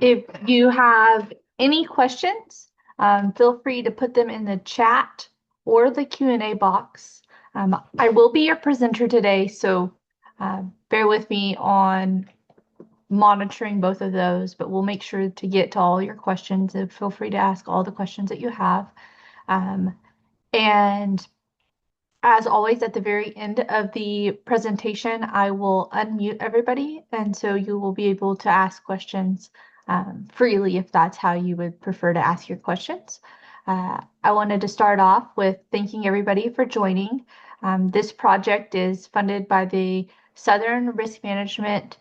If you have any questions, feel free to put them in the chat or the Q&A box. I will be your presenter today, so bear with me on monitoring both of those, but we'll make sure to get to all your questions, and feel free to ask all the questions that you have. And as always, at the very end of the presentation, I will unmute everybody, and so you will be able to ask questions freely if that's how you would prefer to ask your questions. I wanted to start off with thanking everybody for joining. This project is funded by the Southern Risk Management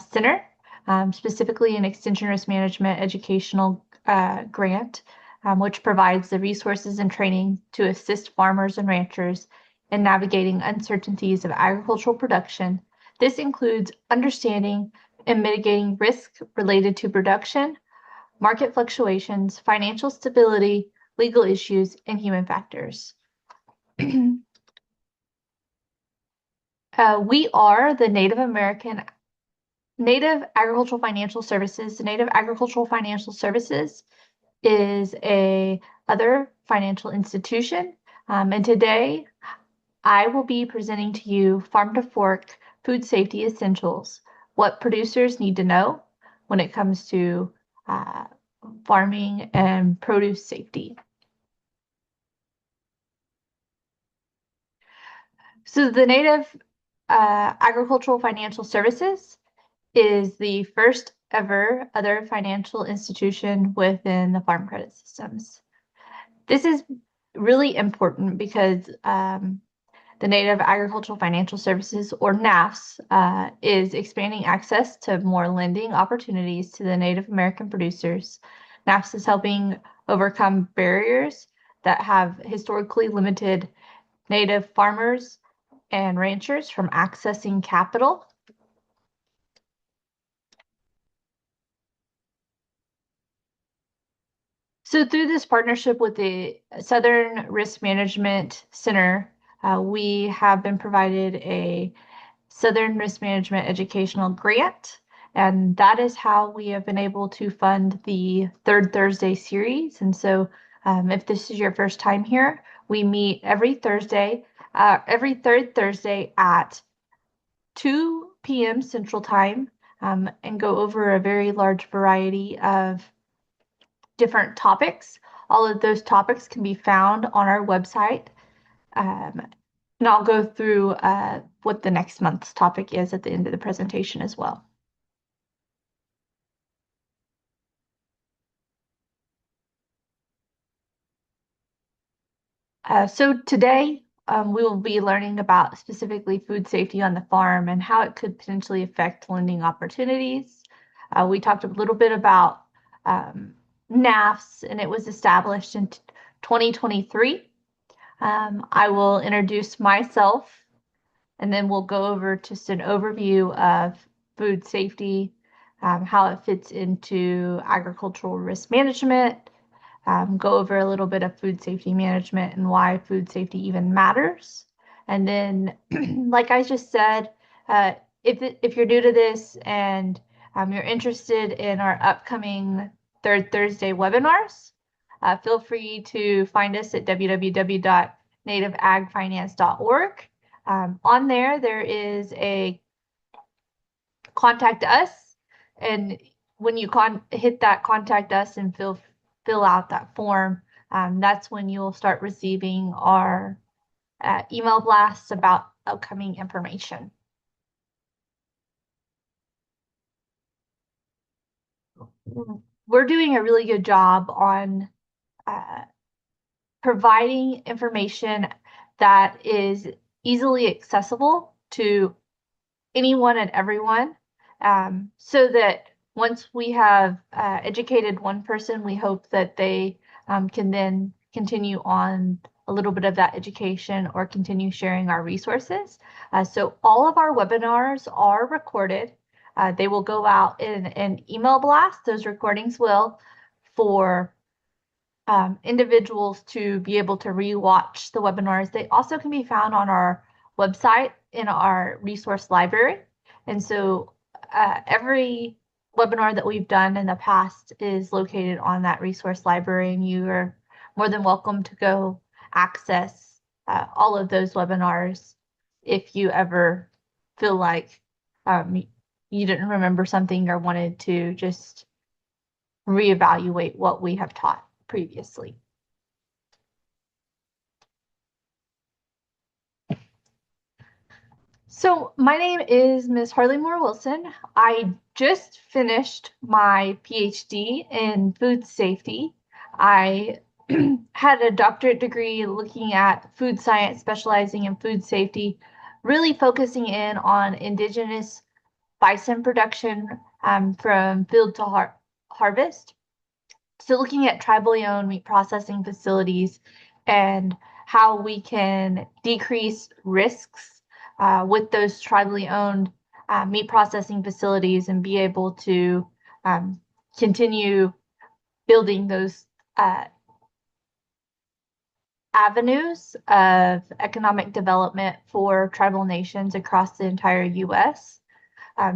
Center, specifically an Extension Risk Management Educational Grant, which provides the resources and training to assist farmers and ranchers in navigating uncertainties of agricultural production. This includes understanding and mitigating risk related to production, market fluctuations, financial stability, legal issues, and human factors. We are the Native Agricultural Financial Services. The Native Agricultural Financial Services is a other financial institution, and today I will be presenting to you Farm to Fork Food Safety Essentials, what producers need to know when it comes to farming and produce safety. So the Native Agricultural Financial Services is the first ever other financial institution within the farm credit systems. This is really important because the Native Agricultural Financial Services, or NAFS, is expanding access to more lending opportunities to the Native American producers. NAFS is helping overcome barriers that have historically limited Native farmers and ranchers from accessing capital. So through this partnership with the Southern Risk Management Center, we have been provided a Southern Risk Management Educational Grant, and that is how we have been able to fund the Third Thursday series. And so if this is your first time here, we meet every Thursday, every third Thursday at 2 p.m. Central Time, and go over a very large variety of different topics. All of those topics can be found on our website. And I'll go through what the next month's topic is at the end of the presentation as well. So today we will be learning about specifically food safety on the farm and how it could potentially affect lending opportunities. We talked a little bit about NAFS, and it was established in 2023. I will introduce myself, and then we'll go over just an overview of food safety, how it fits into agricultural risk management, go over a little bit of food safety management and why food safety even matters. And then, like I just said, if you're new to this and you're interested in our upcoming Third Thursday webinars, feel free to find us at www.nativeagfinance.org. On there is a contact us, and when you hit that contact us and fill out that form, that's when you'll start receiving our email blasts about upcoming information. We're doing a really good job on providing information that is easily accessible to anyone and everyone, so that once we have educated one person, we hope that they can then continue on a little bit of that education or continue sharing our resources. So all of our webinars are recorded. They will go out in an email blast. Those recordings will, for individuals to be able to rewatch the webinars. They also can be found on our website in our resource library. And so every webinar that we've done in the past is located on that resource library, and you are more than welcome to go access all of those webinars if you ever feel like you didn't remember something or wanted to just reevaluate what we have taught previously. So my name is Ms. Harley Moore Wilson. I just finished my PhD in food safety. I had a doctorate degree looking at food science, specializing in food safety, really focusing in on indigenous bison production from field to harvest. So looking at tribally owned meat processing facilities and how we can decrease risks with those tribally owned meat processing facilities and be able to continue building those avenues of economic development for tribal nations across the entire U.S.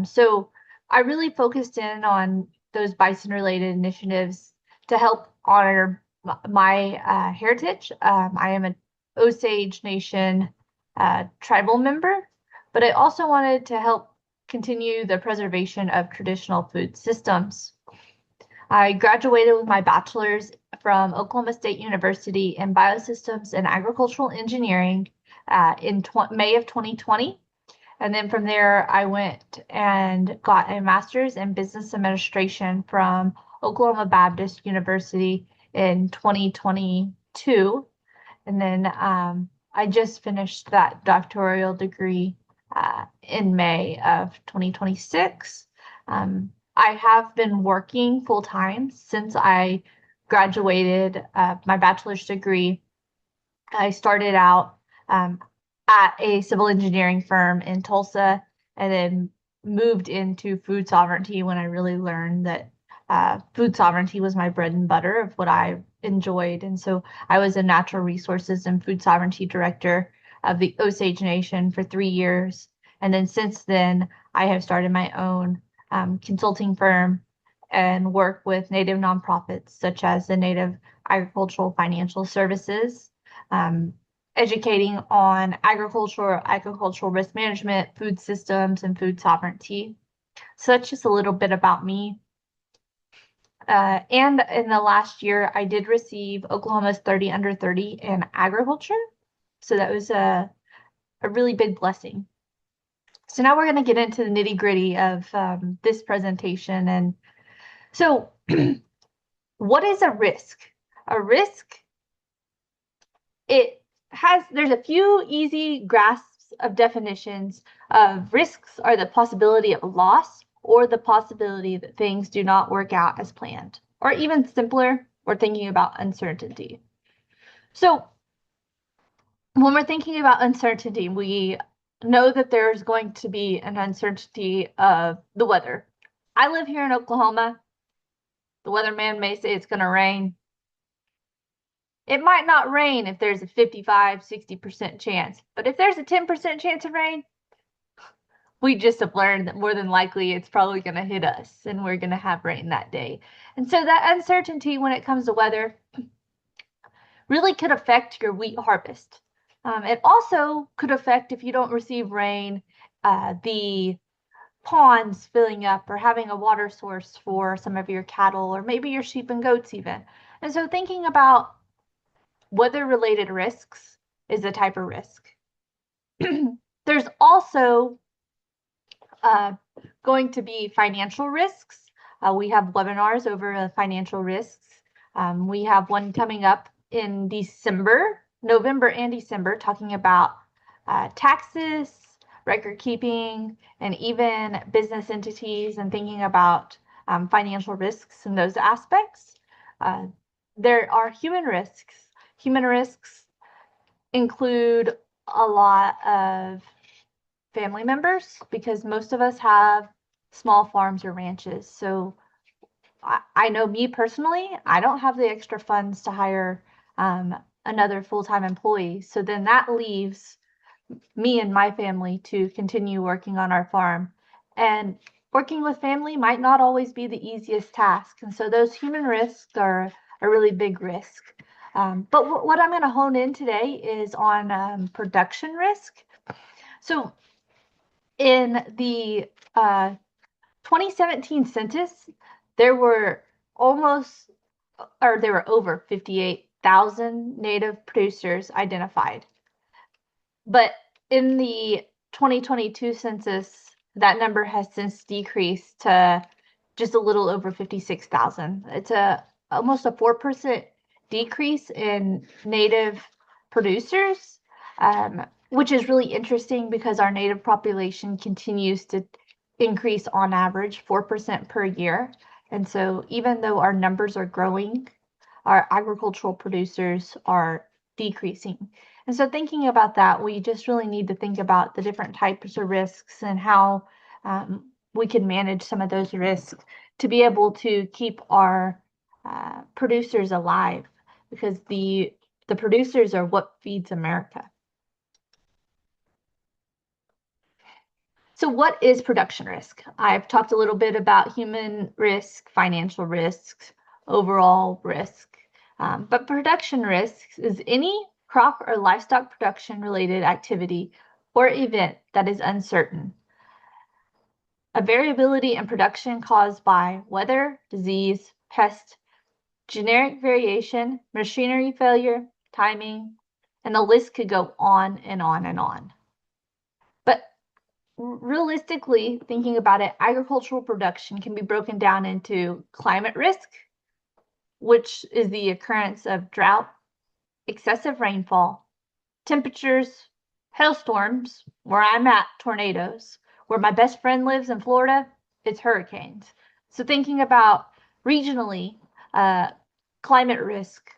So I really focused in on those bison-related initiatives to help honor my heritage. I am an Osage Nation tribal member, but I also wanted to help continue the preservation of traditional food systems. I graduated with my bachelor's from Oklahoma State University in Biosystems and Agricultural Engineering in May of 2020. And then from there, I went and got a master's in business administration from Oklahoma Baptist University in 2022. And then I just finished that doctoral degree in May of 2026. I have been working full time since I graduated my bachelor's degree. I started out at a civil engineering firm in Tulsa and then moved into food sovereignty when I really learned that food sovereignty was my bread and butter of what I enjoyed. And so I was a natural resources and food sovereignty director of the Osage Nation for 3 years. And then since then, I have started my own consulting firm and work with Native nonprofits such as the Native Agricultural Financial Services, educating on agricultural risk management, food systems, and food sovereignty. So that's just a little bit about me. And in the last year, I did receive Oklahoma's 30 under 30 in agriculture. So that was a really big blessing. So now we're going to get into the nitty gritty of this presentation. And so what is a risk? A risk, there's a few easy grasps of definitions of risks are the possibility of loss or the possibility that things do not work out as planned, or even simpler, we're thinking about uncertainty. So when we're thinking about uncertainty, we know that there's going to be an uncertainty of the weather. I live here in Oklahoma. The weatherman may say it's going to rain. It might not rain if there's a 55, 60% chance, but if there's a 10% chance of rain, we just have learned that more than likely it's probably going to hit us and we're going to have rain that day. And so that uncertainty when it comes to weather really could affect your wheat harvest. It also could affect, if you don't receive rain, the ponds filling up or having a water source for some of your cattle or maybe your sheep and goats even. And so thinking about weather-related risks is a type of risk. There's also going to be financial risks. We have webinars over financial risks. We have one coming up in November and December, talking about taxes, record keeping, and even business entities and thinking about financial risks and those aspects. There are human risks. Human risks include a lot of family members because most of us have small farms or ranches. So I know me personally, I don't have the extra funds to hire another full-time employee. So then that leaves me and my family to continue working on our farm. And working with family might not always be the easiest task. And so those human risks are a really big risk. But what I'm going to hone in today is on production risk. So in the 2017 census, there were almost, or there were over 58,000 native producers identified. But in the 2022 census, that number has since decreased to just a little over 56,000. It's almost a 4% decrease in native producers, which is really interesting because our native population continues to increase on average 4% per year. And so even though our numbers are growing, our agricultural producers are decreasing. And so thinking about that, we just really need to think about the different types of risks and how we can manage some of those risks to be able to keep our producers alive, because the producers are what feeds America. So what is production risk? I've talked a little bit about human risk, financial risks, overall risk. But production risk is any crop or livestock production related activity or event that is uncertain. A variability in production caused by weather, disease, pest, generic variation, machinery failure, timing, and the list could go on and on and on. But realistically, thinking about it, agricultural production can be broken down into climate risk, which is the occurrence of drought, excessive rainfall, temperatures, hailstorms, where I'm at, tornadoes. Where my best friend lives in Florida, it's hurricanes. So thinking about regionally, climate risk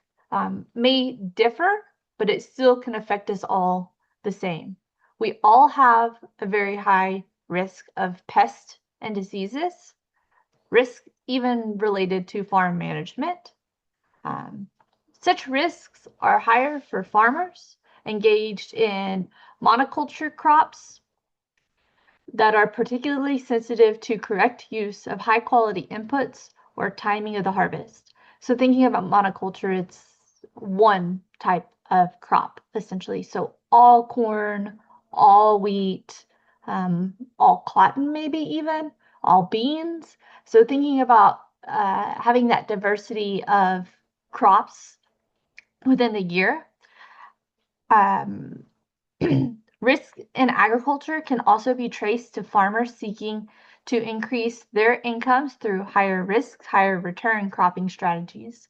may differ, but it still can affect us all the same. We all have a very high risk of pests and diseases, risk even related to farm management. Such risks are higher for farmers engaged in monoculture crops that are particularly sensitive to correct use of high quality inputs or timing of the harvest. So thinking about monoculture, it's one type of crop essentially. So all corn, all wheat, all cotton, maybe even all beans. So thinking about having that diversity of crops within the year. Risk in agriculture can also be traced to farmers seeking to increase their incomes through higher risks, higher return cropping strategies.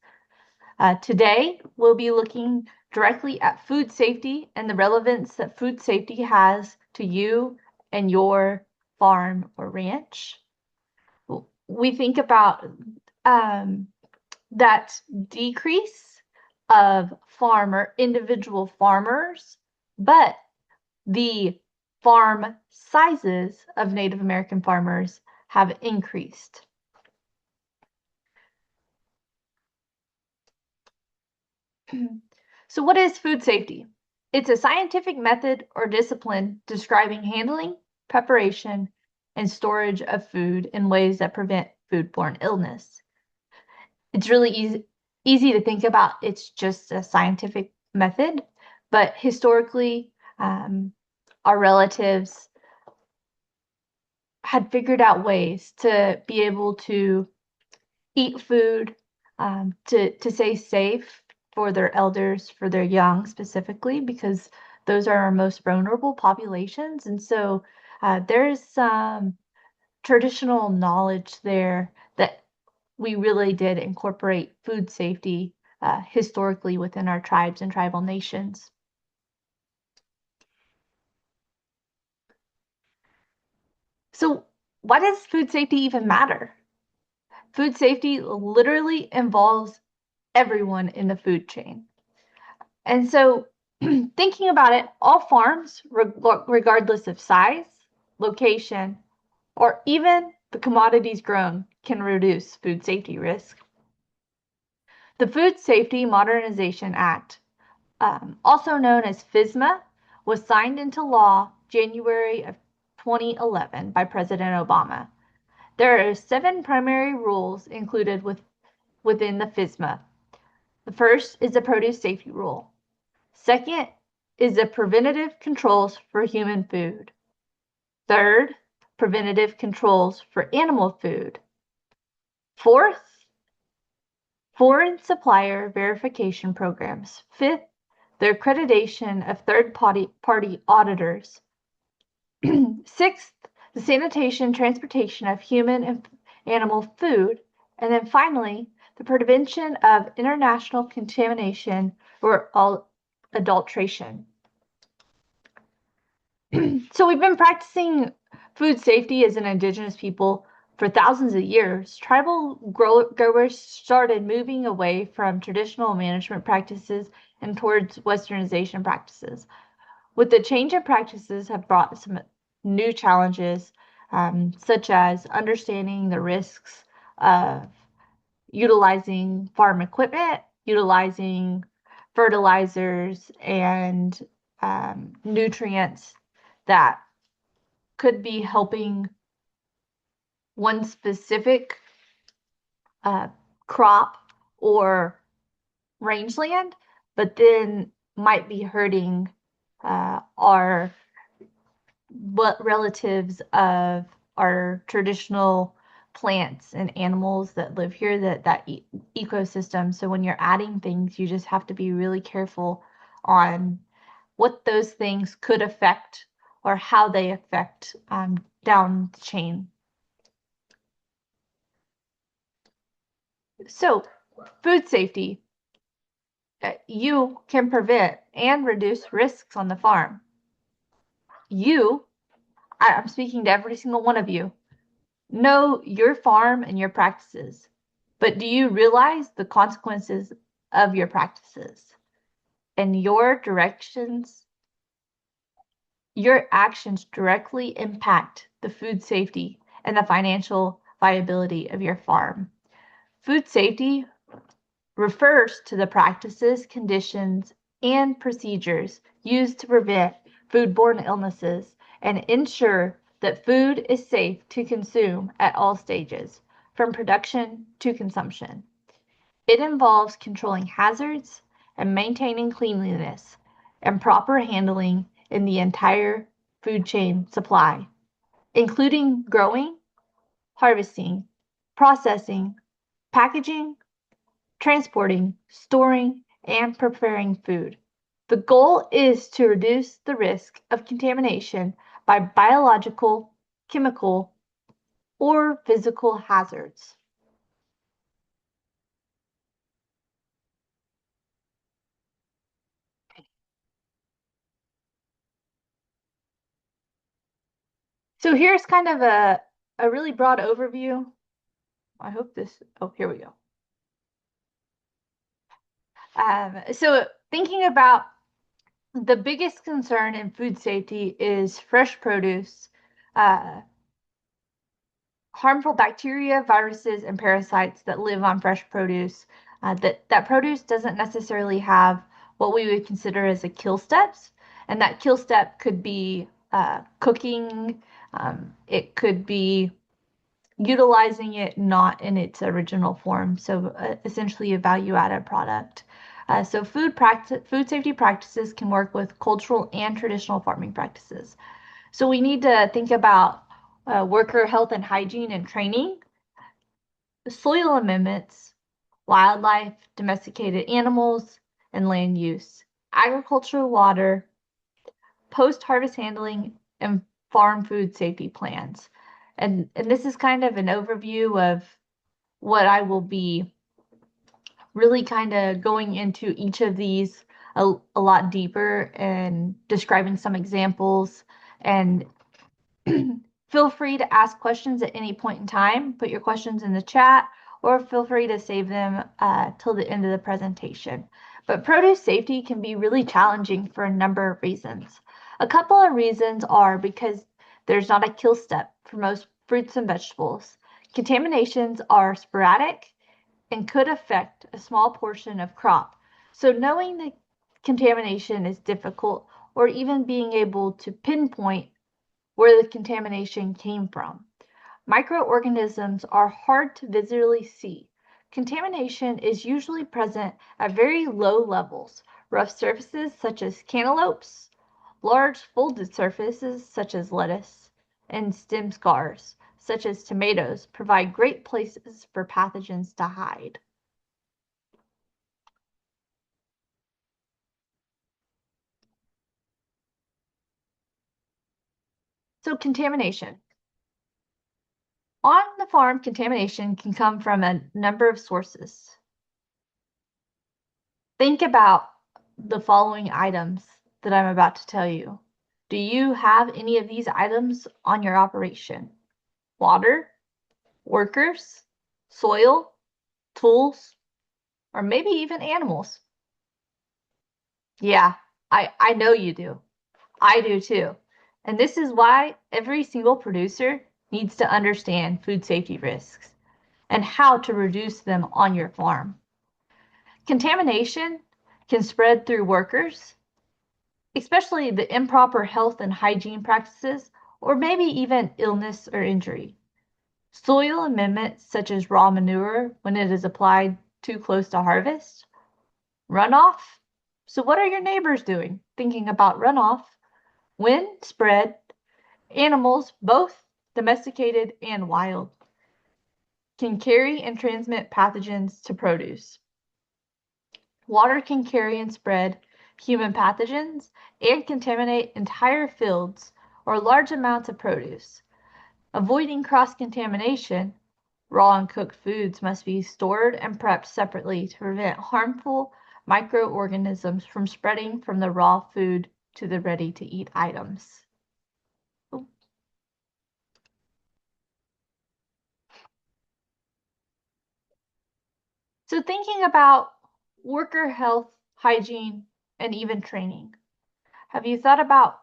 Today, we'll be looking directly at food safety and the relevance that food safety has to you and your farm or ranch. We think about that decrease of individual farmers, but the farm sizes of Native American farmers have increased. So what is food safety? It's a scientific method or discipline describing handling, preparation, and storage of food in ways that prevent foodborne illness. It's really easy to think about it's just a scientific method, but historically, our relatives had figured out ways to be able to eat food, to stay safe for their elders, for their young specifically, because those are our most vulnerable populations. And so there's some traditional knowledge there that we really did incorporate food safety historically within our tribes and tribal nations. So why does food safety even matter? Food safety literally involves everyone in the food chain. And so thinking about it, all farms, regardless of size, location, or even the commodities grown, can reduce food safety risk. The Food Safety Modernization Act, also known as FSMA, was signed into law January of 2011 by President Obama. There are 7 primary rules included within the FSMA. The first is the produce safety rule. Second is the preventative controls for human food. Third, preventative controls for animal food. Fourth, foreign supplier verification programs. Fifth, the accreditation of third-party auditors. Sixth, the sanitation, transportation of human and animal food. And then finally, the prevention of international contamination or adulteration. So we've been practicing food safety as an indigenous people for thousands of years. Tribal growers started moving away from traditional management practices and towards westernization practices. With the change in practices have brought some new challenges, such as understanding the risks of utilizing farm equipment, utilizing fertilizers and nutrients that could be helping one specific crop or rangeland, but then might be hurting our relatives of our traditional plants and animals that live here, that ecosystem. So when you're adding things, you just have to be really careful on what those things could affect or how they affect down the chain. So, food safety. You can prevent and reduce risks on the farm. I'm speaking to every single one of you, know your farm and your practices, but do you realize the consequences of your practices and your actions directly impact the food safety and the financial viability of your farm. Food safety refers to the practices, conditions, and procedures used to prevent foodborne illnesses and ensure that food is safe to consume at all stages, from production to consumption. It involves controlling hazards and maintaining cleanliness and proper handling in the entire food chain supply, including growing, harvesting, processing, packaging, transporting, storing, and preparing food. The goal is to reduce the risk of contamination by biological, chemical, or physical hazards. So here's kind of a really broad overview. I hope this, oh, here we go. So thinking about the biggest concern in food safety is fresh produce, harmful bacteria, viruses, and parasites that live on fresh produce. That produce doesn't necessarily have what we would consider as a kill steps, and that kill step could be cooking. It could be utilizing it not in its original form, so essentially a value-added product. So food safety practices can work with cultural and traditional farming practices. So we need to think about worker health and hygiene and training, soil amendments, wildlife, domesticated animals, and land use, agricultural water, post-harvest handling, and farm food safety plans. And this is kind of an overview of what I will be really kind of going into each of these a lot deeper and describing some examples. And feel free to ask questions at any point in time. Put your questions in the chat or feel free to save them till the end of the presentation. But produce safety can be really challenging for a number of reasons. A couple of reasons are because there's not a kill step for most fruits and vegetables. Contaminations are sporadic and could affect a small portion of crop. So knowing the contamination is difficult, or even being able to pinpoint where the contamination came from. Microorganisms are hard to visually see. Contamination is usually present at very low levels. Rough surfaces such as cantaloupes, large folded surfaces such as lettuce, and stem scars such as tomatoes provide great places for pathogens to hide. So contamination. On the farm, contamination can come from a number of sources. Think about the following items that I'm about to tell you. Do you have any of these items on your operation? Water, workers, soil, tools, or maybe even animals? Yeah, I know you do. I do too. And this is why every single producer needs to understand food safety risks and how to reduce them on your farm. Contamination can spread through workers, especially the improper health and hygiene practices, or maybe even illness or injury. Soil amendments, such as raw manure when it is applied too close to harvest. Runoff. So, what are your neighbors doing? Thinking about runoff. Wind spread. Animals, both domesticated and wild, can carry and transmit pathogens to produce. Water can carry and spread human pathogens and contaminate entire fields or large amounts of produce. Avoiding cross-contamination, raw and cooked foods must be stored and prepped separately to prevent harmful microorganisms from spreading from the raw food to the ready-to-eat items. So thinking about worker health, hygiene, and even training. Have you thought about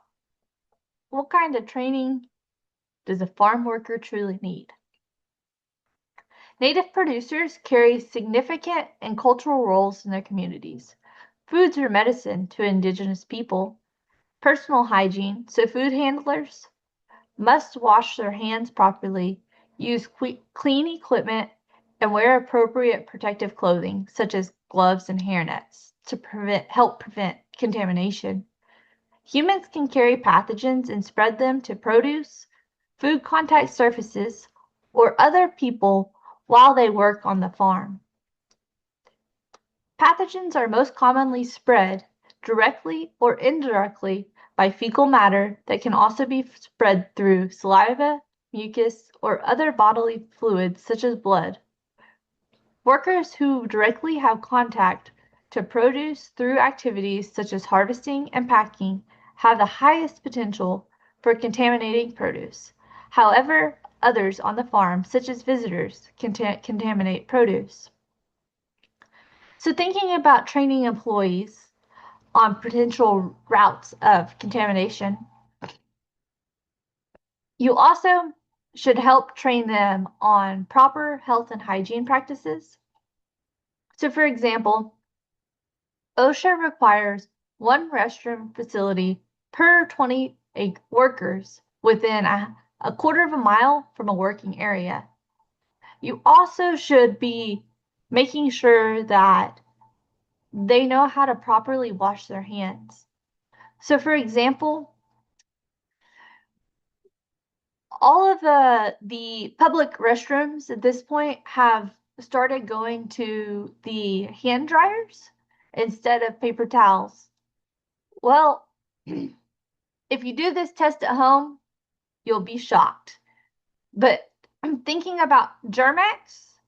what kind of training does a farm worker truly need? Native producers carry significant and cultural roles in their communities. Foods are medicine to indigenous people. Personal hygiene, so food handlers must wash their hands properly, use clean equipment, and wear appropriate protective clothing, such as gloves and hairnets, to help prevent contamination. Humans can carry pathogens and spread them to produce, food contact surfaces, or other people while they work on the farm. Pathogens are most commonly spread directly or indirectly by fecal matter that can also be spread through saliva, mucus, or other bodily fluids such as blood. Workers who directly have contact to produce through activities such as harvesting and packing have the highest potential for contaminating produce. However, others on the farm, such as visitors, can contaminate produce. So thinking about training employees on potential routes of contamination, you also should help train them on proper health and hygiene practices. So for example, OSHA requires one restroom facility per 20 workers within a quarter of a mile from a working area. You also should be making sure that they know how to properly wash their hands. So for example, all of the public restrooms at this point have started going to the hand dryers instead of paper towels. Well, if you do this test at home, you'll be shocked. But I'm thinking about Germ-X,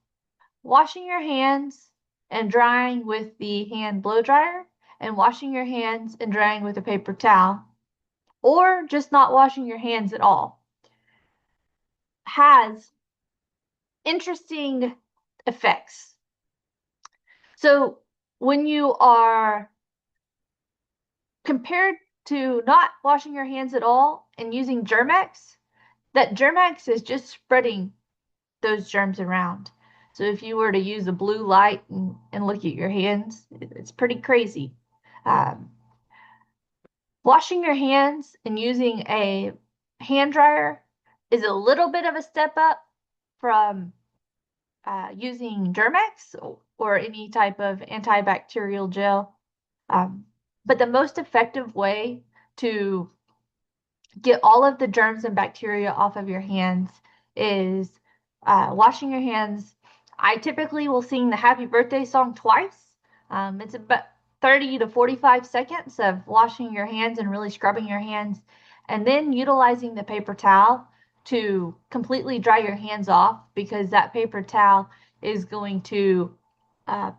washing your hands and drying with the hand blow dryer, and washing your hands and drying with a paper towel, or just not washing your hands at all, has interesting effects. So when you are compared to not washing your hands at all and using Germ-X, that Germ-X is just spreading those germs around. So if you were to use a blue light and look at your hands, it's pretty crazy. Um, Washing your hands and using a hand dryer is a little bit of a step up, from using Germex or any type of antibacterial gel. But the most effective way to get all of the germs and bacteria off of your hands is washing your hands. I typically will sing the happy birthday song twice. It's about 30 to 45 seconds of washing your hands and really scrubbing your hands, and then utilizing the paper towel to completely dry your hands off, because that paper towel is going to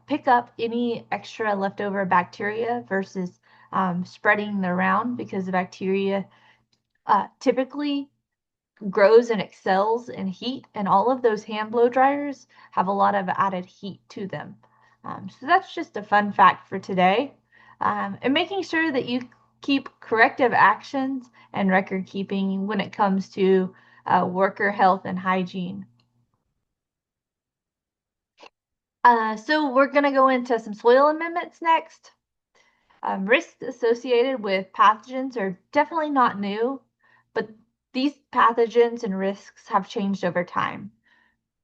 pick up any extra leftover bacteria versus spreading them around, because the bacteria typically grows and excels in heat, and all of those hand blow dryers have a lot of added heat to them. So that's just a fun fact for today. And making sure that you keep corrective actions and record keeping when it comes to worker health and hygiene. So we're going to go into some soil amendments next. Risks associated with pathogens are definitely not new, but these pathogens and risks have changed over time.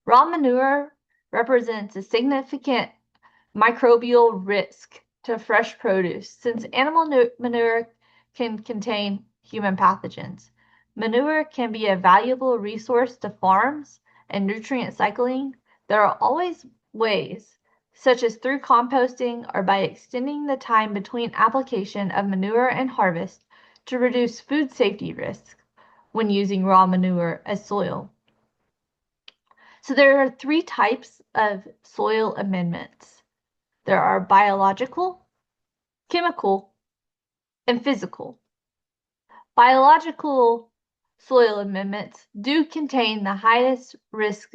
Raw manure represents a significant microbial risk to fresh produce, since animal manure can contain human pathogens. Manure can be a valuable resource to farms and nutrient cycling. There are always ways, such as through composting or by extending the time between application of manure and harvest, to reduce food safety risks when using raw manure as soil. So there are three types of soil amendments. There are biological, chemical, and physical. Biological soil amendments do contain the highest risk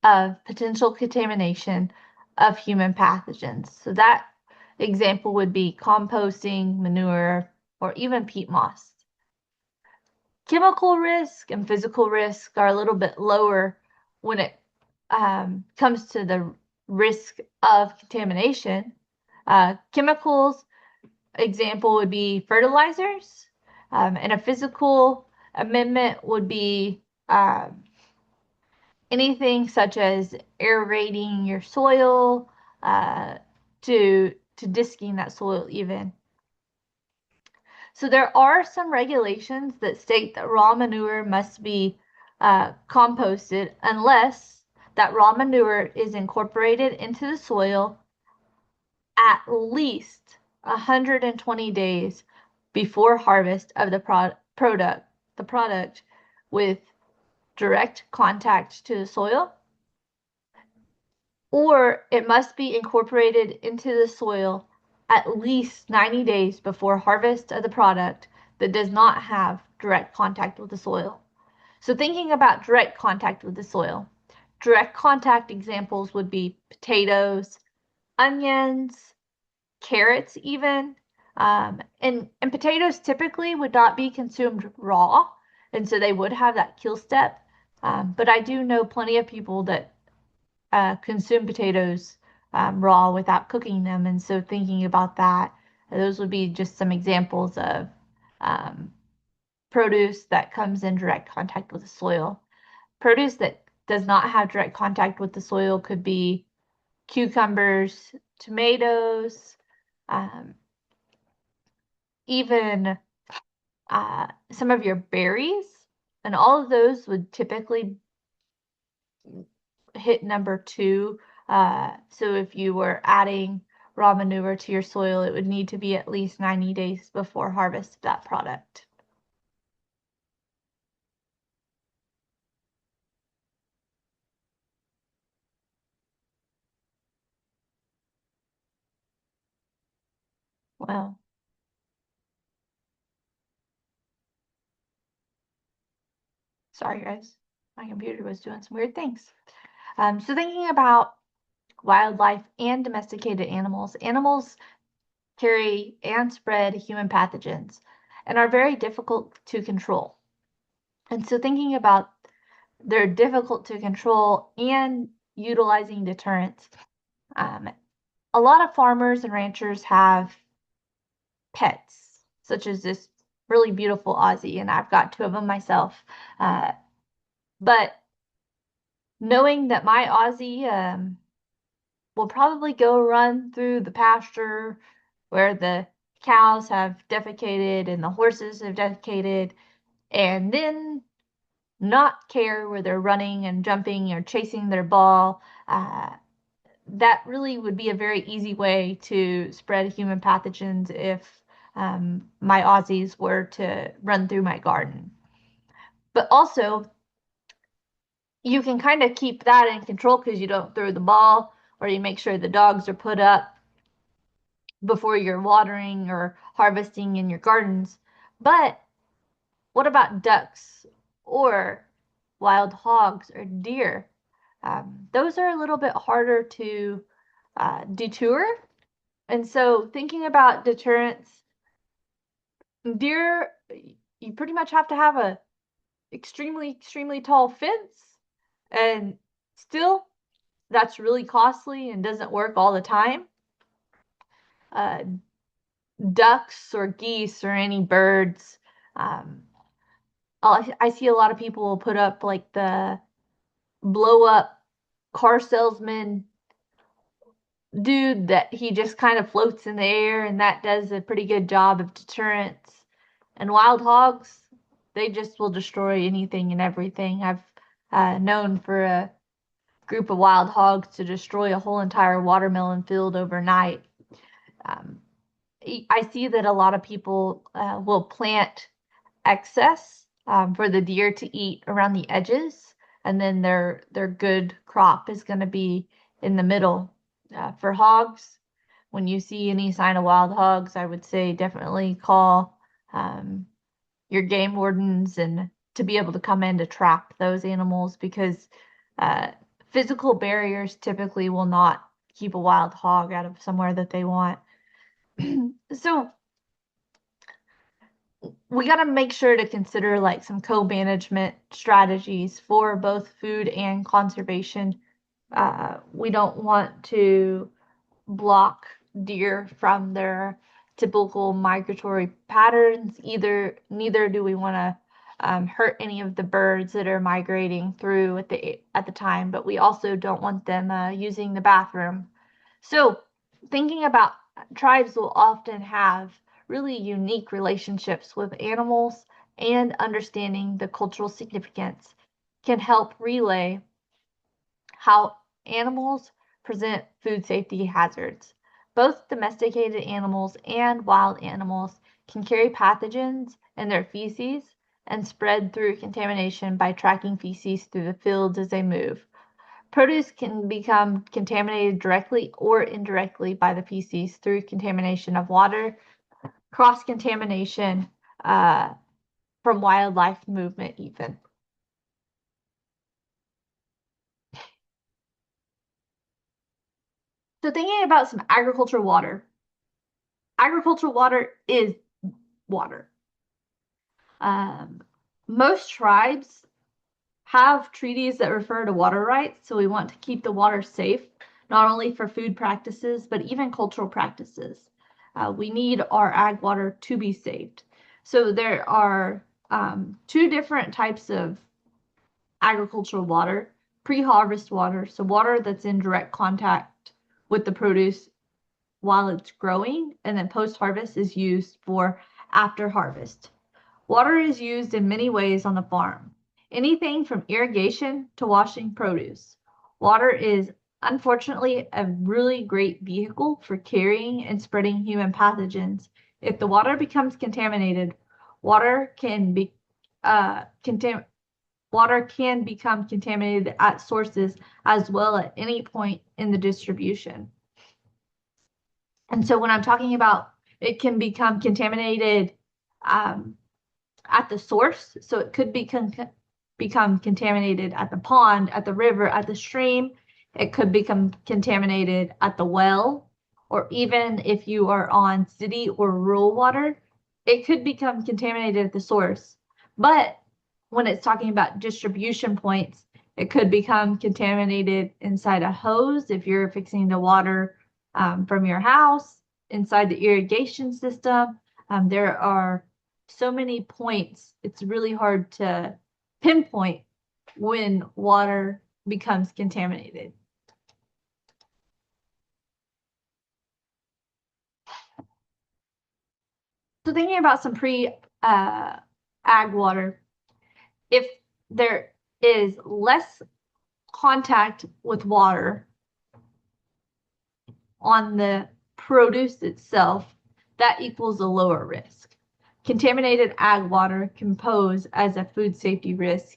of potential contamination of human pathogens. So that example would be composting, manure, or even peat moss. Chemical risk and physical risk are a little bit lower when it comes to the risk of contamination. Chemicals, example would be fertilizers, and a physical amendment would be anything such as aerating your soil, to disking that soil even. So there are some regulations that state that raw manure must be composted unless that raw manure is incorporated into the soil at least 120 days before harvest of the product with direct contact to the soil, or it must be incorporated into the soil at least 90 days before harvest of the product that does not have direct contact with the soil. So thinking about direct contact with the soil, direct contact examples would be potatoes, onions, carrots even. And potatoes typically would not be consumed raw, and so they would have that kill step. But I do know plenty of people that consume potatoes raw without cooking them, and so thinking about that, those would be just some examples of produce that comes in direct contact with the soil. Produce that does not have direct contact with the soil could be cucumbers, tomatoes, even some of your berries, and all of those would typically hit number 2. So if you were adding raw manure to your soil, it would need to be at least 90 days before harvest of that product. Well, sorry guys, my computer was doing some weird things. So thinking about wildlife and domesticated animals, animals carry and spread human pathogens and are very difficult to control. And so thinking about they're difficult to control and utilizing deterrents. A lot of farmers and ranchers have pets, such as this really beautiful Aussie, and I've got 2 of them myself. But knowing that my Aussie will probably go run through the pasture where the cows have defecated and the horses have defecated, and then not care where they're running and jumping or chasing their ball. That really would be a very easy way to spread human pathogens if my Aussies were to run through my garden. But also, you can kind of keep that in control because you don't throw the ball or you make sure the dogs are put up before you're watering or harvesting in your gardens. But what about ducks or wild hogs or deer? Those are a little bit harder to deter. And so thinking about deterrence, deer, you pretty much have to have a extremely tall fence, and still that's really costly and doesn't work all the time. Uh, Ducks or geese or any birds, um, I see a lot of people put up like the blow up car salesman dude that he just kind of floats in the air, and that does a pretty good job of deterrence. And wild hogs, they just will destroy anything and everything. I've known for a group of wild hogs to destroy a whole entire watermelon field overnight. Um, I see that a lot of people will plant excess for the deer to eat around the edges, and then their good crop is going to be in the middle. For hogs, when you see any sign of wild hogs, I would say definitely call um, your game wardens and to be able to come in to trap those animals because uh, physical barriers typically will not keep a wild hog out of somewhere that they want. So we got to make sure to consider like some co-management strategies for both food and conservation. We don't want to block deer from their typical migratory patterns. Neither do we want to hurt any of the birds that are migrating through at the time, but we also don't want them using the bathroom. So, thinking about tribes will often have really unique relationships with animals, and understanding the cultural significance can help relay how animals present food safety hazards. Both domesticated animals and wild animals can carry pathogens in their feces and spread through contamination by tracking feces through the fields as they move. Produce can become contaminated directly or indirectly by the feces through contamination of water, cross contamination from wildlife movement, even. So, thinking about some agricultural water is water. Um, Most tribes have treaties that refer to water rights, so we want to keep the water safe, not only for food practices, but even cultural practices. We need our ag water to be saved. So there are two different types of agricultural water: pre-harvest water, so water that's in direct contact with the produce while it's growing, and then post-harvest is used for after harvest. Water is used in many ways on the farm, anything from irrigation to washing produce. Water is unfortunately a really great vehicle for carrying and spreading human pathogens. If the water becomes contaminated, water can be water can become contaminated at sources as well at any point in the distribution. And so when I'm talking about it can become contaminated um, at the source, so it could become contaminated at the pond, at the river, at the stream. It could become contaminated at the well, or even if you are on city or rural water, it could become contaminated at the source. But when it's talking about distribution points, it could become contaminated inside a hose if you're fixing the water from your house, inside the irrigation system. There are so many points, it's really hard to pinpoint when water becomes contaminated. So thinking about some ag water, if there is less contact with water on the produce itself, that equals a lower risk. Contaminated ag water can pose as a food safety risk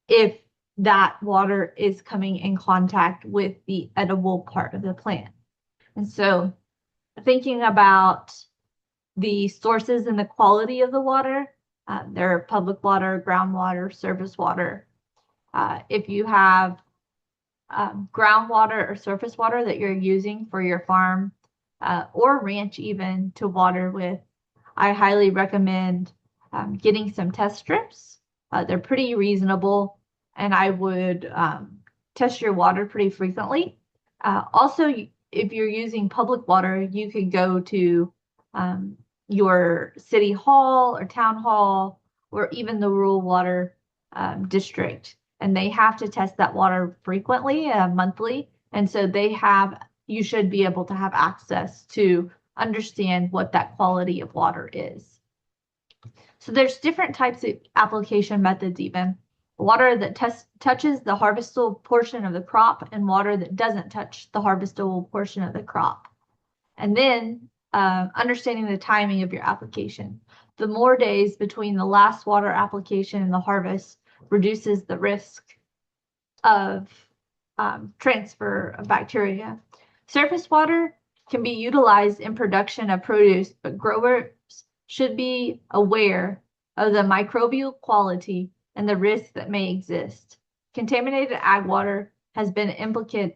if that water is coming in contact with the edible part of the plant. And so thinking about the sources and the quality of the water, there are public water, groundwater, surface water. If you have groundwater or surface water that you're using for your farm or ranch even to water with, I highly recommend getting some test strips. They're pretty reasonable, and I would test your water pretty frequently. Also, if you're using public water, you could go to your city hall or town hall or even the rural water district, and they have to test that water frequently, monthly, and so you should be able to have access to understand what that quality of water is. So there's different types of application methods even. Water that touches the harvestable portion of the crop and water that doesn't touch the harvestable portion of the crop. And then understanding the timing of your application. The more days between the last water application and the harvest reduces the risk of transfer of bacteria. Surface water can be utilized in production of produce, but growers should be aware of the microbial quality and the risks that may exist. Contaminated ag water has been implicated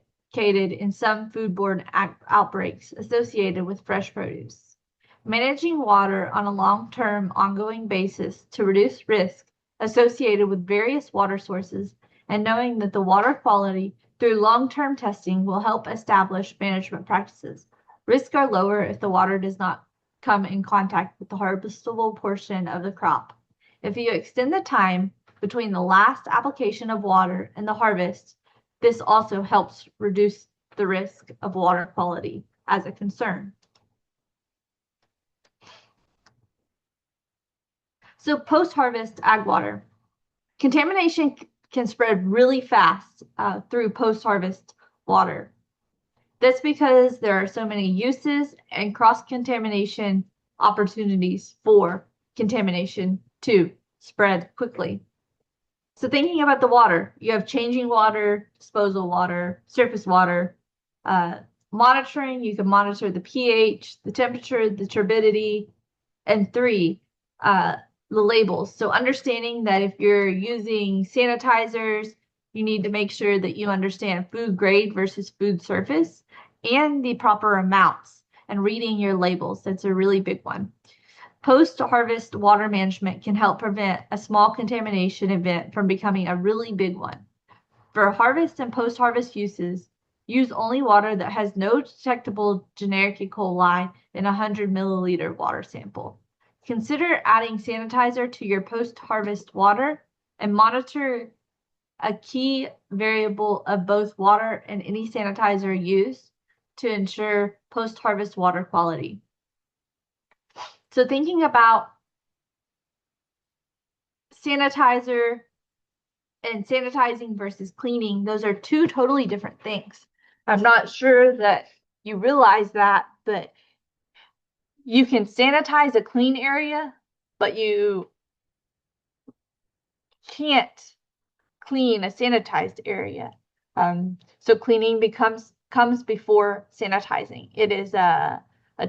in some foodborne outbreaks associated with fresh produce. Managing water on a long-term ongoing basis to reduce risk associated with various water sources and knowing that the water quality through long-term testing will help establish management practices. Risks are lower if the water does not come in contact with the harvestable portion of the crop. If you extend the time between the last application of water and the harvest, this also helps reduce the risk of water quality as a concern. So post-harvest ag water. Contamination can spread really fast through post-harvest water. That's because there are so many uses and cross-contamination opportunities for contamination to spread quickly. So thinking about the water, you have changing water, disposal water, surface water. Monitoring, you can monitor the pH, the temperature, the turbidity, and 3, the labels. So understanding that if you're using sanitizers, you need to make sure that you understand food grade versus food surface and the proper amounts and reading your labels. That's a really big one. Post-harvest water management can help prevent a small contamination event from becoming a really big one. For harvest and post-harvest uses, use only water that has no detectable generic E. coli in a 100 milliliter water sample. Consider adding sanitizer to your post-harvest water and monitor a key variable of both water and any sanitizer used to ensure post-harvest water quality. So thinking about sanitizer and sanitizing versus cleaning, those are two totally different things. I'm not sure that you realize that, but you can sanitize a clean area, but you can't clean a sanitized area. So cleaning comes before sanitizing. It is a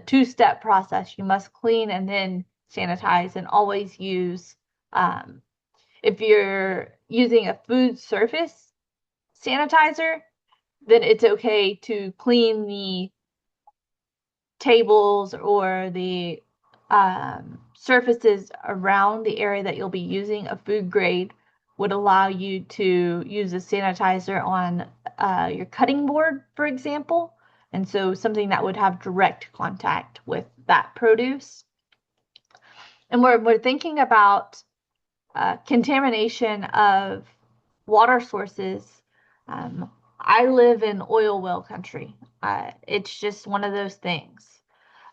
two-step process. You must clean and then sanitize, and always use, if you're using a food surface sanitizer, then it's okay to clean the tables or the surfaces around the area that you'll be using. A food grade would allow you to use a sanitizer on your cutting board, for example. And so something that would have direct contact with that produce. And we're thinking about contamination of water sources. I live in oil well country. It's just one of those things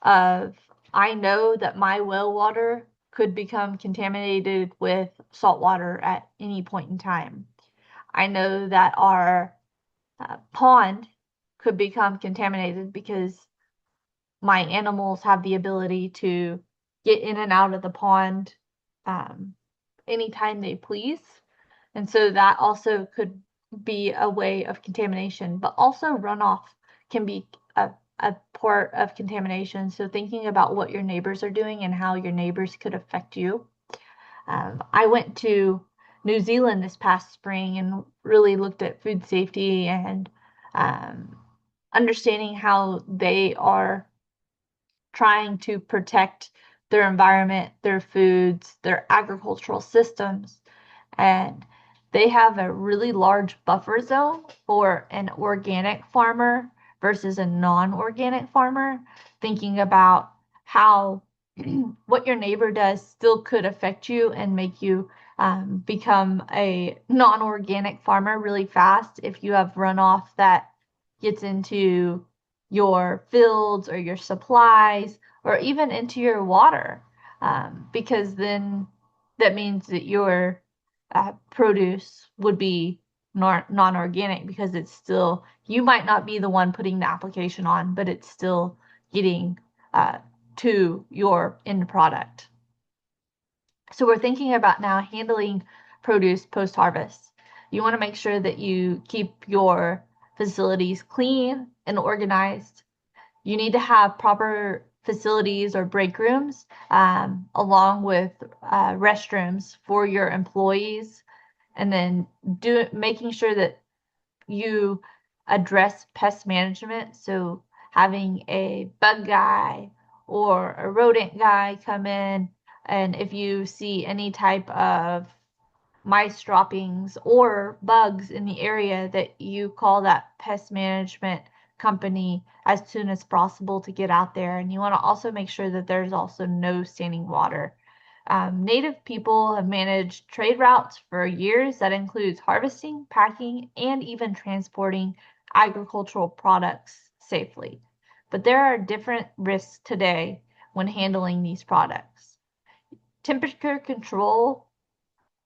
of I know that my well water could become contaminated with salt water at any point in time. I know that our pond could become contaminated because my animals have the ability to get in and out of the pond um, anytime they please. And so that also could be a way of contamination, but also runoff can be a part of contamination. So thinking about what your neighbors are doing and how your neighbors could affect you. I went to New Zealand this past spring and really looked at food safety and um, understanding how they are trying to protect their environment, their foods, their agricultural systems. And they have a really large buffer zone for an organic farmer versus a non-organic farmer, thinking about how what your neighbor does still could affect you and make you become a non-organic farmer really fast if you have runoff that gets into your fields or your supplies or even into your water, because then that means that your produce would be non-organic because it's still, you might not be the one putting the application on, but it's still getting uh, to your end product. So we're thinking about now handling produce post-harvest. You want to make sure that you keep your facilities clean and organized. You need to have proper facilities or break rooms, along with restrooms for your employees, and then making sure that you address pest management. So having a bug guy or a rodent guy come in, and if you see any type of mice droppings or bugs in the area, that you call that pest management company as soon as possible to get out there. And you want to also make sure that there's also no standing water. Native people have managed trade routes for years that includes harvesting, packing, and even transporting agricultural products safely. But there are different risks today when handling these products. Temperature control.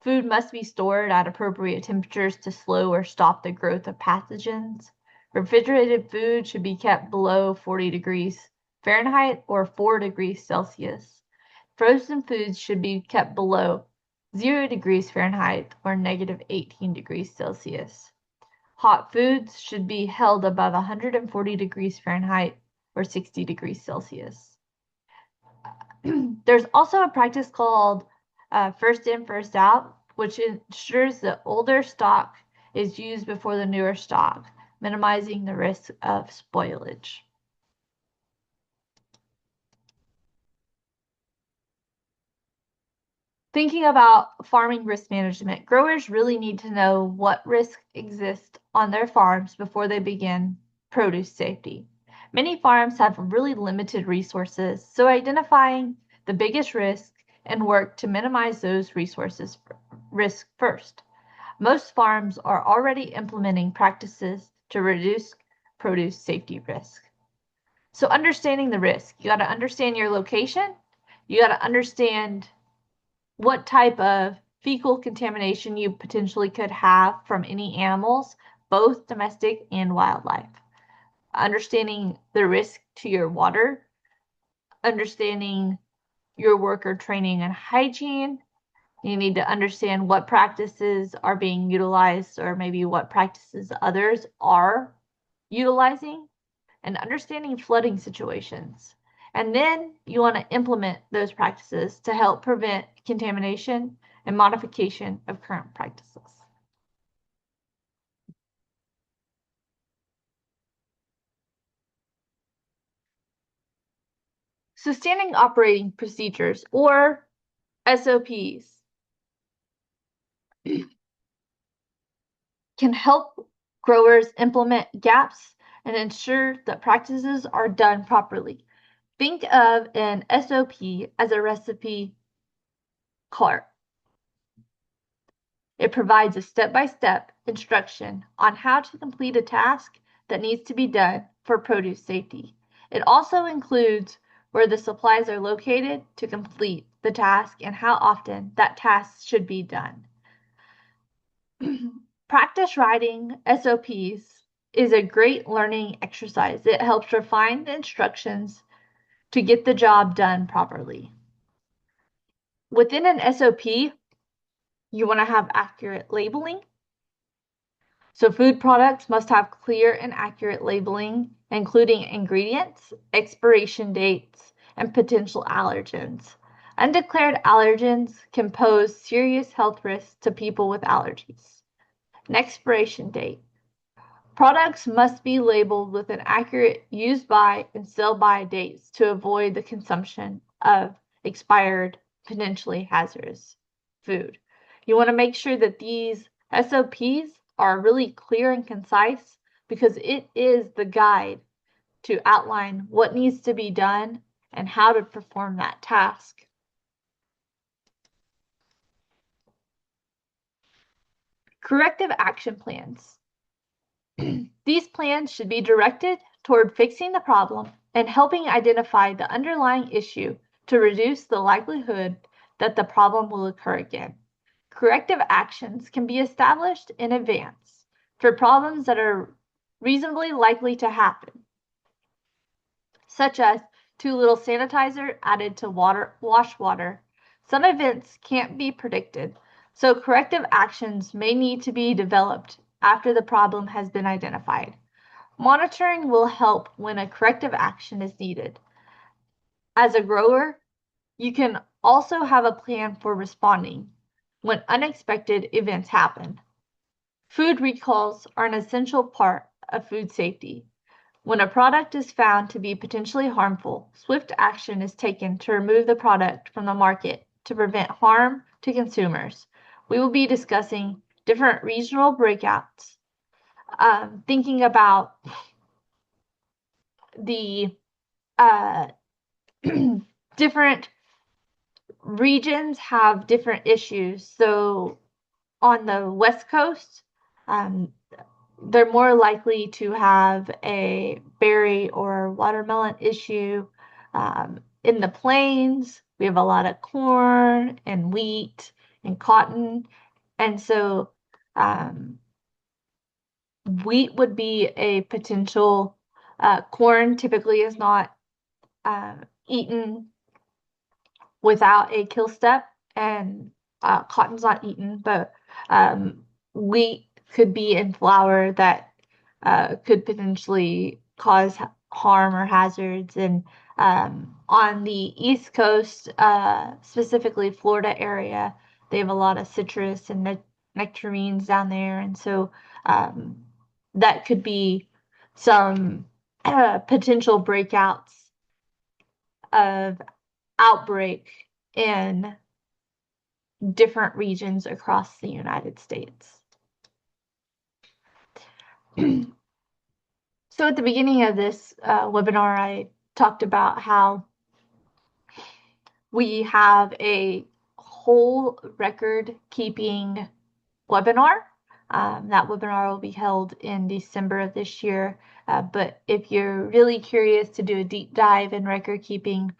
Food must be stored at appropriate temperatures to slow or stop the growth of pathogens. Refrigerated food should be kept below 40 degrees Fahrenheit or 4 degrees Celsius. Frozen foods should be kept below 0 degrees Fahrenheit or negative 18 degrees Celsius. Hot foods should be held above 140 degrees Fahrenheit or 60 degrees Celsius. There's also a practice called first in, first out, which ensures that older stock is used before the newer stock, minimizing the risk of spoilage. Thinking about farming risk management, growers really need to know what risks exist on their farms before they begin produce safety. Many farms have really limited resources, so identifying the biggest risk and work to minimize those resources risk first. Most farms are already implementing practices to reduce produce safety risk. So understanding the risk, you got to understand your location, you got to understand what type of fecal contamination you potentially could have from any animals, both domestic and wildlife. Understanding the risk to your water, understanding your worker training and hygiene. You need to understand what practices are being utilized or maybe what practices others are utilizing, and understanding flooding situations. And then you want to implement those practices to help prevent contamination and modification of current practices. So standing operating procedures, or SOPs, can help growers implement gaps and ensure that practices are done properly. Think of an SOP as a recipe card. It provides a step-by-step instruction on how to complete a task that needs to be done for produce safety. It also includes where the supplies are located to complete the task and how often that task should be done. Practice writing SOPs is a great learning exercise. It helps refine the instructions to get the job done properly. Within an SOP, you want to have accurate labeling. So food products must have clear and accurate labeling, including ingredients, expiration dates, and potential allergens. Undeclared allergens can pose serious health risks to people with allergies. An expiration date. Products must be labeled with an accurate use by and sell by dates to avoid the consumption of expired, potentially hazardous food. You want to make sure that these SOPs are really clear and concise because it is the guide to outline what needs to be done and how to perform that task. Corrective action plans. These plans should be directed toward fixing the problem and helping identify the underlying issue to reduce the likelihood that the problem will occur again. Corrective actions can be established in advance for problems that are reasonably likely to happen, such as too little sanitizer added to wash water. Some events can't be predicted, so corrective actions may need to be developed after the problem has been identified. Monitoring will help when a corrective action is needed. As a grower, you can also have a plan for responding when unexpected events happen. Food recalls are an essential part of food safety. When a product is found to be potentially harmful, swift action is taken to remove the product from the market to prevent harm to consumers. We will be discussing different regional breakouts, thinking about the different regions have different issues. So on the West Coast, they're more likely to have a berry or watermelon issue. In the plains, we have a lot of corn and wheat and cotton. And so wheat would be a potential. Corn typically is not eaten without a kill step, and cotton's not eaten, but wheat could be in flour that could potentially cause harm or hazards. And on the East Coast, specifically Florida area, they have a lot of citrus and nectarines down there, and so that could be some potential breakouts of outbreak in different regions across the United States. So at the beginning of this webinar, I talked about how we have a whole record keeping webinar. That webinar will be held in December of this year. But if you're really curious to do a deep dive in record keeping,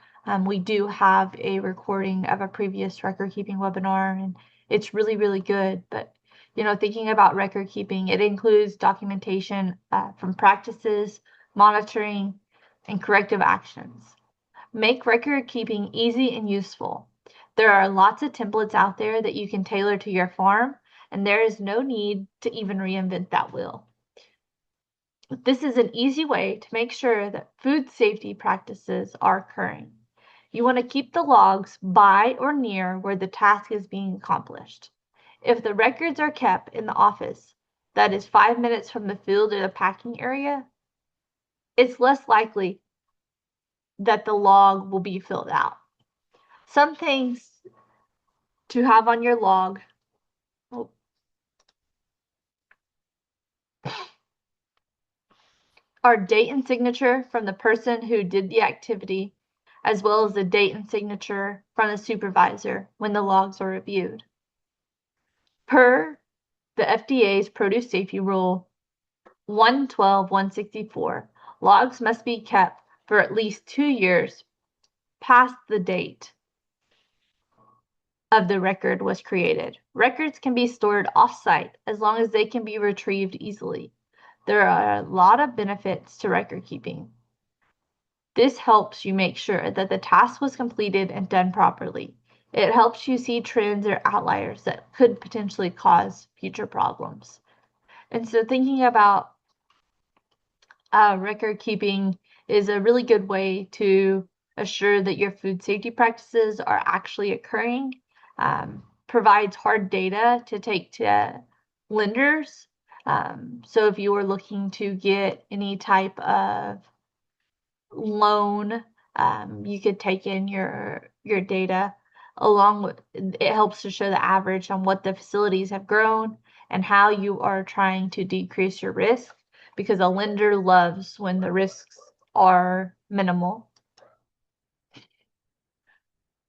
we do have a recording of a previous record keeping webinar, and it's really, really good. But thinking about record keeping, it includes documentation from practices, monitoring, and corrective actions. Make record keeping easy and useful. There are lots of templates out there that you can tailor to your farm, and there is no need to even reinvent that wheel. This is an easy way to make sure that food safety practices are occurring. You want to keep the logs by or near where the task is being accomplished. If the records are kept in the office that is 5 minutes from the field or the packing area, it's less likely that the log will be filled out. Some things to have on your log are date and signature from the person who did the activity, as well as the date and signature from the supervisor when the logs are reviewed. Per the FDA's Produce Safety Rule 112-164, logs must be kept for at least 2 years past the date of the record was created. Records can be stored off-site as long as they can be retrieved easily. There are a lot of benefits to record keeping. This helps you make sure that the task was completed and done properly. It helps you see trends or outliers that could potentially cause future problems. And so thinking about record keeping is a really good way to assure that your food safety practices are actually occurring, provides hard data to take to lenders. So if you are looking to get any type of loan, you could take in your data along with it helps to show the average on what the facilities have grown and how you are trying to decrease your risk, because a lender loves when the risks are minimal.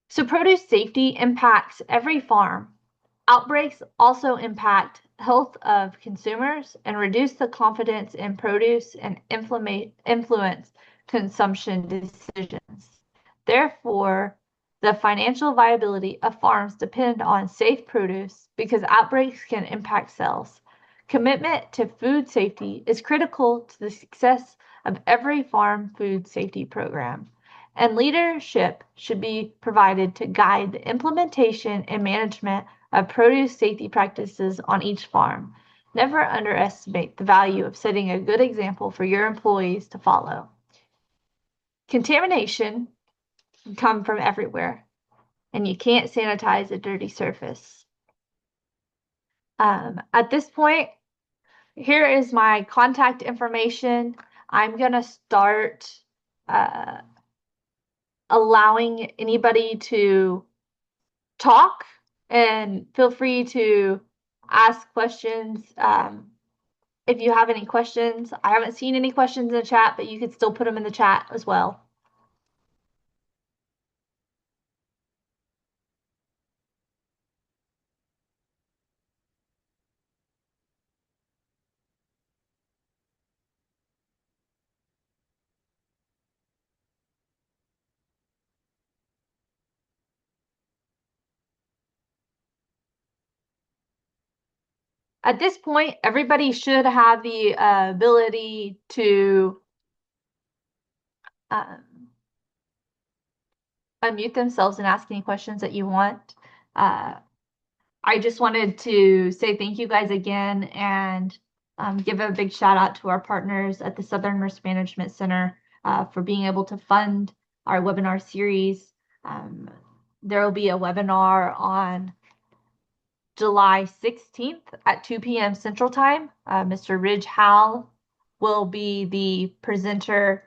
So produce safety impacts every farm. Outbreaks also impact health of consumers and reduce the confidence in produce and influence consumption decisions. Therefore, the financial viability of farms depend on safe produce because outbreaks can impact sales. Commitment to food safety is critical to the success of every farm food safety program, and leadership should be provided to guide the implementation and management of produce safety practices on each farm. Never underestimate the value of setting a good example for your employees to follow. Contamination can come from everywhere, and you can't sanitize a dirty surface. At this point, here is my contact information. I'm going to start allowing anybody to talk, and feel free to ask questions. If you have any questions, I haven't seen any questions in the chat, but you could still put them in the chat as well. At this point, everybody should have the ability to unmute themselves and ask any questions that you want. I just wanted to say thank you guys again and give a big shout out to our partners at the Southern Risk Management Center for being able to fund our webinar series. There will be a webinar on July 16th at 2 p.m. Central Time. Mr. Ridge Howell will be the presenter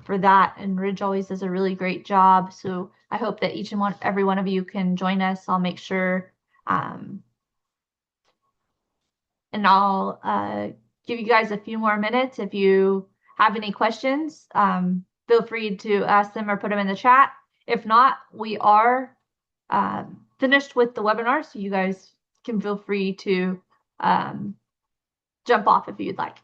for that, and Ridge always does a really great job. So I hope that each and every one of you can join us. I'll make sure and I'll give you guys a few more minutes. If you have any questions, feel free to ask them or put them in the chat. If not, we are finished with the webinar, so you guys can feel free to jump off if you'd like.